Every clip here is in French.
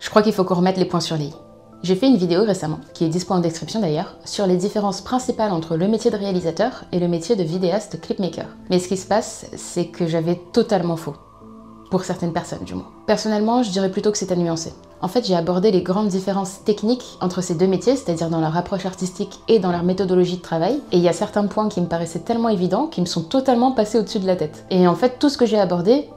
Je crois qu'il faut qu'on remette les points sur les i. J'ai fait une vidéo récemment, qui est dispo en description d'ailleurs, sur les différences principales entre le métier de réalisateur et le métier de vidéaste clipmaker. Mais ce qui se passe, c'est que j'avais totalement faux. Pour certaines personnes du moins. Personnellement, je dirais plutôt que c'est à nuancer. En fait, j'ai abordé les grandes différences techniques entre ces deux métiers, c'est-à-dire dans leur approche artistique et dans leur méthodologie de travail, et il y a certains points qui me paraissaient tellement évidents qui me sont totalement passés au-dessus de la tête. Et en fait, tout ce que j'ai abordé,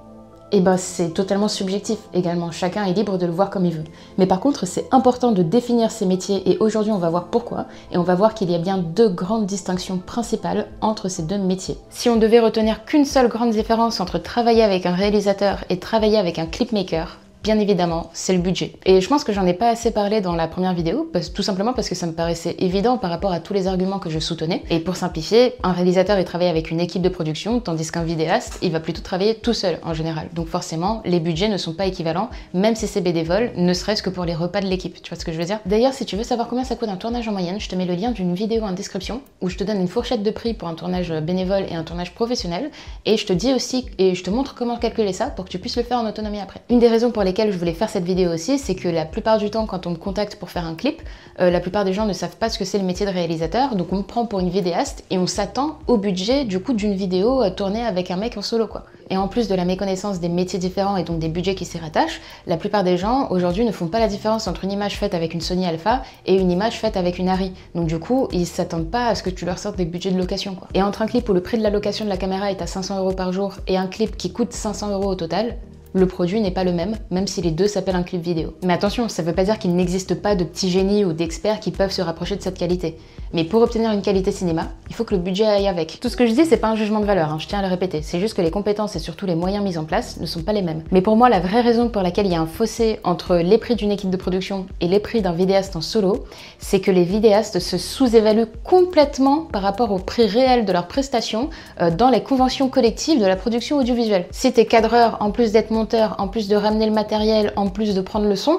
c'est totalement subjectif également, chacun est libre de le voir comme il veut. Mais par contre, c'est important de définir ces métiers et aujourd'hui on va voir pourquoi, et on va voir qu'il y a bien deux grandes distinctions principales entre ces deux métiers. Si on devait retenir qu'une seule grande différence entre travailler avec un réalisateur et travailler avec un clipmaker, bien évidemment, c'est le budget. Et je pense que j'en ai pas assez parlé dans la première vidéo, tout simplement parce que ça me paraissait évident par rapport à tous les arguments que je soutenais. Et pour simplifier, un réalisateur il travaille avec une équipe de production, tandis qu'un vidéaste, il va plutôt travailler tout seul en général. Donc forcément, les budgets ne sont pas équivalents, même si c'est bénévole, ne serait-ce que pour les repas de l'équipe, tu vois ce que je veux dire? D'ailleurs, si tu veux savoir combien ça coûte un tournage en moyenne, je te mets le lien d'une vidéo en description, où je te donne une fourchette de prix pour un tournage bénévole et un tournage professionnel, et je te dis aussi, et je te montre comment calculer ça pour que tu puisses le faire en autonomie après. Une des raisons pour lesquelles je voulais faire cette vidéo aussi, c'est que la plupart du temps, quand on me contacte pour faire un clip, la plupart des gens ne savent pas ce que c'est le métier de réalisateur, donc on me prend pour une vidéaste et on s'attend au budget du coup d'une vidéo tournée avec un mec en solo quoi. Et en plus de la méconnaissance des métiers différents et donc des budgets qui s'y rattachent, la plupart des gens aujourd'hui ne font pas la différence entre une image faite avec une Sony Alpha et une image faite avec une Arri. Donc du coup, ils s'attendent pas à ce que tu leur sortes des budgets de location quoi. Et entre un clip où le prix de la location de la caméra est à 500 € par jour et un clip qui coûte 500 € au total, le produit n'est pas le même si les deux s'appellent un clip vidéo. Mais attention, ça veut pas dire qu'il n'existe pas de petits génies ou d'experts qui peuvent se rapprocher de cette qualité. Mais pour obtenir une qualité cinéma, il faut que le budget aille avec. Tout ce que je dis, c'est pas un jugement de valeur, je tiens à le répéter. C'est juste que les compétences et surtout les moyens mis en place ne sont pas les mêmes. Mais pour moi, la vraie raison pour laquelle il y a un fossé entre les prix d'une équipe de production et les prix d'un vidéaste en solo, c'est que les vidéastes se sous-évaluent complètement par rapport au prix réel de leurs prestations dans les conventions collectives de la production audiovisuelle. Si t'es cadreur, en plus d'être monteur, en plus de ramener le matériel, en plus de prendre le son,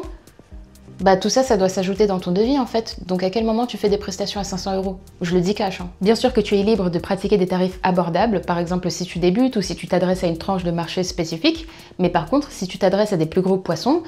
tout ça, ça doit s'ajouter dans ton devis en fait. Donc à quel moment tu fais des prestations à 500 €? Je le dis cash. Bien sûr que tu es libre de pratiquer des tarifs abordables, par exemple si tu débutes ou si tu t'adresses à une tranche de marché spécifique, mais par contre, si tu t'adresses à des plus gros poissons,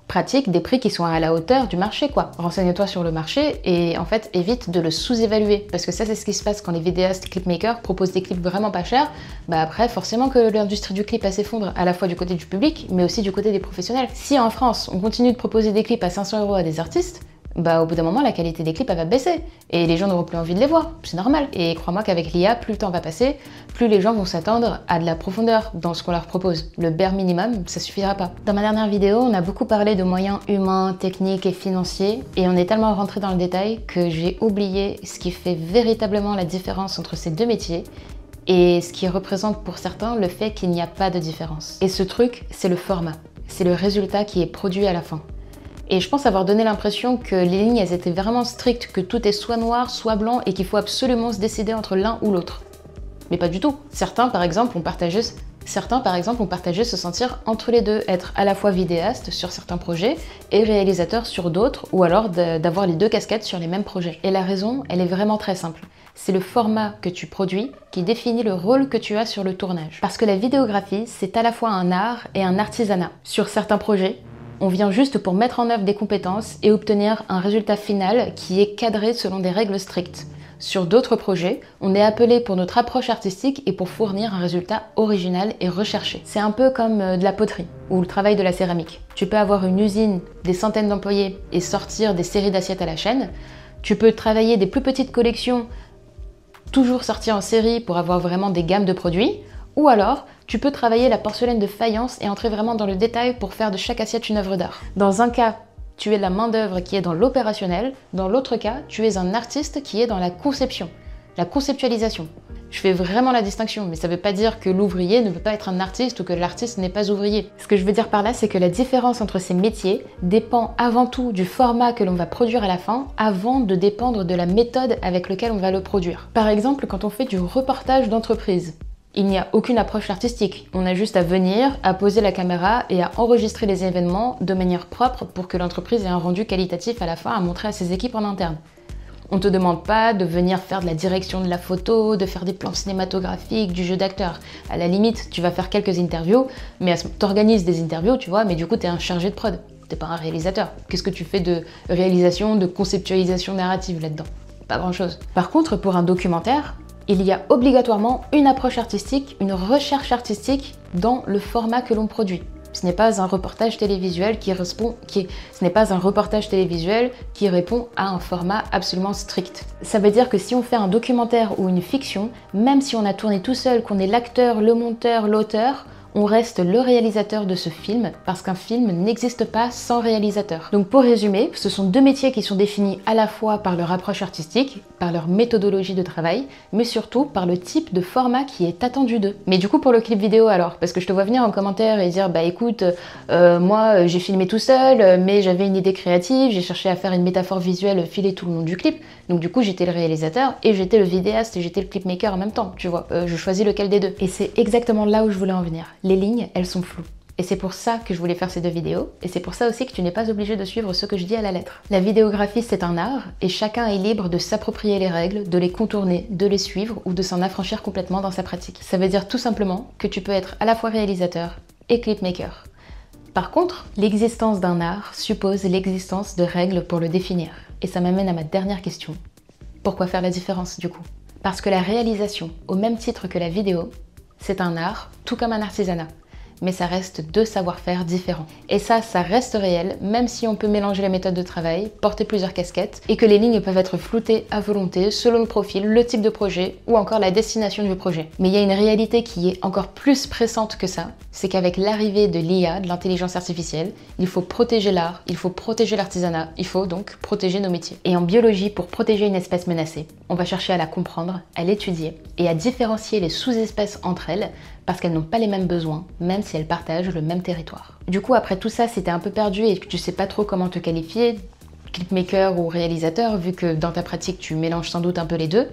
pratique des prix qui sont à la hauteur du marché quoi. Renseigne-toi sur le marché et en fait évite de le sous-évaluer parce que ça c'est ce qui se passe quand les vidéastes clipmakers proposent des clips vraiment pas chers. Après forcément que l'industrie du clip s'effondre à la fois du côté du public mais aussi du côté des professionnels. Si en France on continue de proposer des clips à 500 € à des artistes, au bout d'un moment la qualité des clips elle va baisser et les gens n'auront plus envie de les voir, c'est normal. Et crois-moi qu'avec l'IA, plus le temps va passer, plus les gens vont s'attendre à de la profondeur dans ce qu'on leur propose. Le bare minimum, ça suffira pas. Dans ma dernière vidéo, on a beaucoup parlé de moyens humains, techniques et financiers et on est tellement rentré dans le détail que j'ai oublié ce qui fait véritablement la différence entre ces deux métiers et ce qui représente pour certains le fait qu'il n'y a pas de différence. Et ce truc, c'est le format, c'est le résultat qui est produit à la fin. Et je pense avoir donné l'impression que les lignes elles étaient vraiment strictes, que tout est soit noir, soit blanc et qu'il faut absolument se décider entre l'un ou l'autre. Mais pas du tout. Certains par exemple ont partagé se sentir entre les deux, être à la fois vidéaste sur certains projets et réalisateur sur d'autres, ou alors d'avoir les deux casquettes sur les mêmes projets. Et la raison, elle est vraiment très simple. C'est le format que tu produis qui définit le rôle que tu as sur le tournage. Parce que la vidéographie, c'est à la fois un art et un artisanat. Sur certains projets, on vient juste pour mettre en œuvre des compétences et obtenir un résultat final qui est cadré selon des règles strictes. Sur d'autres projets, on est appelé pour notre approche artistique et pour fournir un résultat original et recherché. C'est un peu comme de la poterie ou le travail de la céramique. Tu peux avoir une usine, des centaines d'employés et sortir des séries d'assiettes à la chaîne. Tu peux travailler des plus petites collections, toujours sortir en série pour avoir vraiment des gammes de produits. Ou alors, tu peux travailler la porcelaine de faïence et entrer vraiment dans le détail pour faire de chaque assiette une œuvre d'art. Dans un cas, tu es la main-d'œuvre qui est dans l'opérationnel. Dans l'autre cas, tu es un artiste qui est dans la conception, la conceptualisation. Je fais vraiment la distinction, mais ça ne veut pas dire que l'ouvrier ne veut pas être un artiste ou que l'artiste n'est pas ouvrier. Ce que je veux dire par là, c'est que la différence entre ces métiers dépend avant tout du format que l'on va produire à la fin, avant de dépendre de la méthode avec laquelle on va le produire. Par exemple, quand on fait du reportage d'entreprise, il n'y a aucune approche artistique. On a juste à venir, à poser la caméra et à enregistrer les événements de manière propre pour que l'entreprise ait un rendu qualitatif à la fin à montrer à ses équipes en interne. On te demande pas de venir faire de la direction de la photo, de faire des plans cinématographiques, du jeu d'acteur. À la limite, tu vas faire quelques interviews, mais t'organises des interviews, tu vois, mais du coup, t'es un chargé de prod. t'es pas un réalisateur. Qu'est-ce que tu fais de réalisation, de conceptualisation narrative là-dedans? Pas grand-chose. Par contre, pour un documentaire, il y a obligatoirement une approche artistique, une recherche artistique dans le format que l'on produit. Ce n'est pas un reportage télévisuel qui répond à un format absolument strict. Ça veut dire que si on fait un documentaire ou une fiction, même si on a tourné tout seul, qu'on est l'acteur, le monteur, l'auteur, on reste le réalisateur de ce film parce qu'un film n'existe pas sans réalisateur. Donc pour résumer, ce sont deux métiers qui sont définis à la fois par leur approche artistique, par leur méthodologie de travail, mais surtout par le type de format qui est attendu d'eux. Mais du coup pour le clip vidéo alors, parce que je te vois venir en commentaire et dire bah écoute, moi j'ai filmé tout seul, mais j'avais une idée créative, j'ai cherché à faire une métaphore visuelle filée tout le long du clip, donc du coup j'étais le réalisateur et j'étais le vidéaste et j'étais le clipmaker en même temps, tu vois, je choisis lequel des deux. Et c'est exactement là où je voulais en venir. Les lignes, elles sont floues. Et c'est pour ça que je voulais faire ces deux vidéos, et c'est pour ça aussi que tu n'es pas obligé de suivre ce que je dis à la lettre. La vidéographie, c'est un art, et chacun est libre de s'approprier les règles, de les contourner, de les suivre, ou de s'en affranchir complètement dans sa pratique. Ça veut dire tout simplement que tu peux être à la fois réalisateur et clipmaker. Par contre, l'existence d'un art suppose l'existence de règles pour le définir. Et ça m'amène à ma dernière question. Pourquoi faire la différence, du coup? Parce que la réalisation, au même titre que la vidéo, c'est un art, tout comme un artisanat. Mais ça reste deux savoir-faire différents. Et ça reste réel, même si on peut mélanger les méthodes de travail, porter plusieurs casquettes, et que les lignes peuvent être floutées à volonté selon le profil, le type de projet, ou encore la destination du projet. Mais il y a une réalité qui est encore plus pressante que ça, c'est qu'avec l'arrivée de l'IA, de l'intelligence artificielle, il faut protéger l'art, il faut protéger l'artisanat, il faut donc protéger nos métiers. Et en biologie, pour protéger une espèce menacée, on va chercher à la comprendre, à l'étudier, et à différencier les sous-espèces entre elles, parce qu'elles n'ont pas les mêmes besoins, même si elles partagent le même territoire. Du coup, après tout ça, si t'es un peu perdu et que tu sais pas trop comment te qualifier, clipmaker ou réalisateur, vu que dans ta pratique tu mélanges sans doute un peu les deux,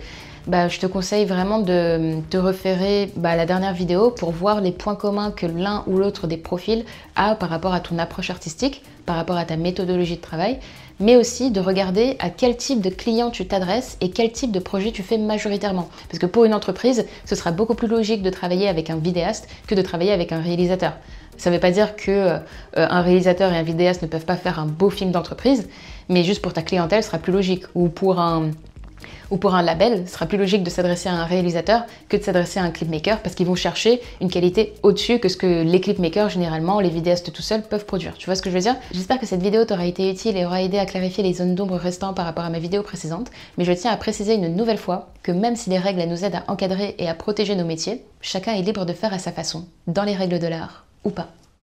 bah, je te conseille vraiment de te référer à la dernière vidéo pour voir les points communs que l'un ou l'autre des profils a par rapport à ton approche artistique, par rapport à ta méthodologie de travail, mais aussi de regarder à quel type de client tu t'adresses et quel type de projet tu fais majoritairement. Parce que pour une entreprise, ce sera beaucoup plus logique de travailler avec un vidéaste que de travailler avec un réalisateur. Ça ne veut pas dire que un réalisateur et un vidéaste ne peuvent pas faire un beau film d'entreprise, mais juste pour ta clientèle, ce sera plus logique. Ou pour un label, ce sera plus logique de s'adresser à un réalisateur que de s'adresser à un clipmaker parce qu'ils vont chercher une qualité au-dessus que ce que les clipmakers, généralement, les vidéastes tout seuls, peuvent produire. Tu vois ce que je veux dire? J'espère que cette vidéo t'aura été utile et aura aidé à clarifier les zones d'ombre restantes par rapport à ma vidéo précédente, mais je tiens à préciser une nouvelle fois que même si les règles elles nous aident à encadrer et à protéger nos métiers, chacun est libre de faire à sa façon, dans les règles de l'art ou pas.